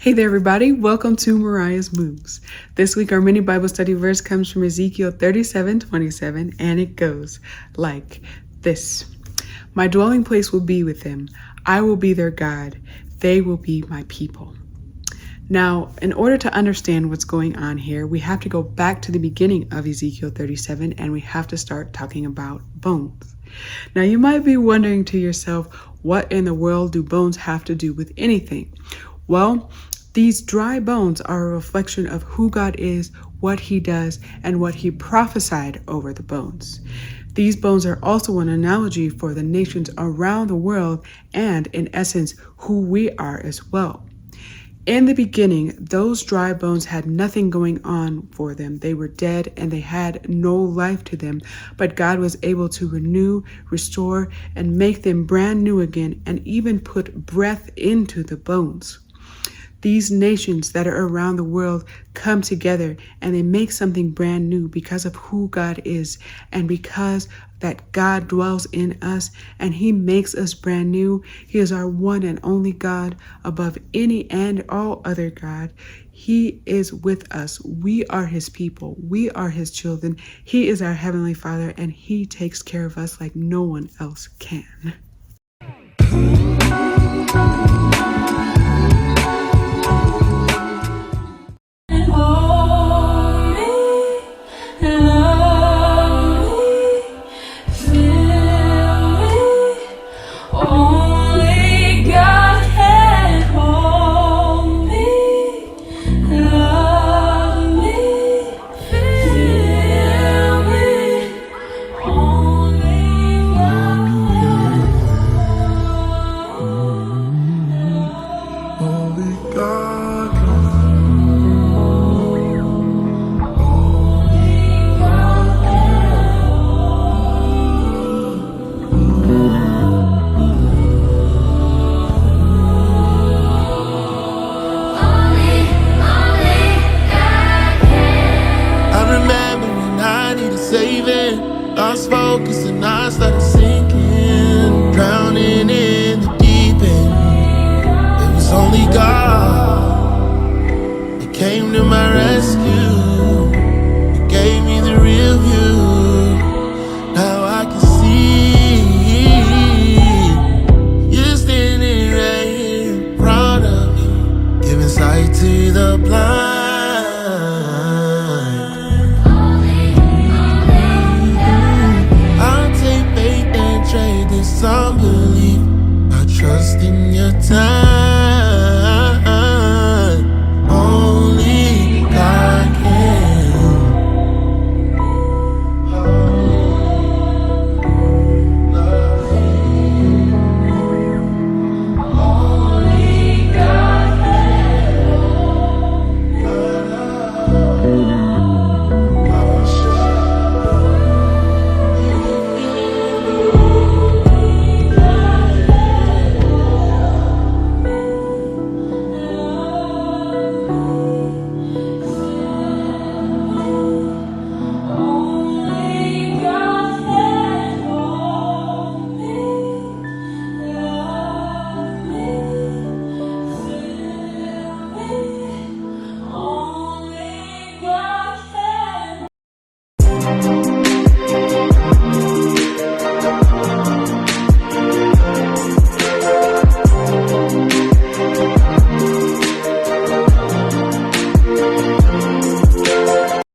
Hey there, everybody. Welcome to Moriah's Moves. This week, our mini Bible study verse comes from Ezekiel 37:27, and it goes like this. My dwelling place will be with them. I will be their God. They will be my people. Now, in order to understand what's going on here, we have to go back to the beginning of Ezekiel 37, and we have to start talking about bones. Now, you might be wondering to yourself, what in the world do bones have to do with anything? Well, these dry bones are a reflection of who God is, what he does, and what he prophesied over the bones. These bones are also an analogy for the nations around the world and, in essence, who we are as well. In the beginning, those dry bones had nothing going on for them. They were dead and they had no life to them, but God was able to renew, restore, and make them brand new again, and even put breath into the bones. These nations that are around the world come together and they make something brand new because of who God is, and because that God dwells in us and he makes us brand new. He is our one and only God above any and all other God. He is with us. We are his people. We are his children. He is our heavenly Father, and he takes care of us like no one else can. Lost focus and I started sinking, drowning in the deep end. It was only God that came to my rescue. He gave me the real view. Now I can see you're standing right here in front of me, giving sight to the blind. Unbelief, I trust in your time.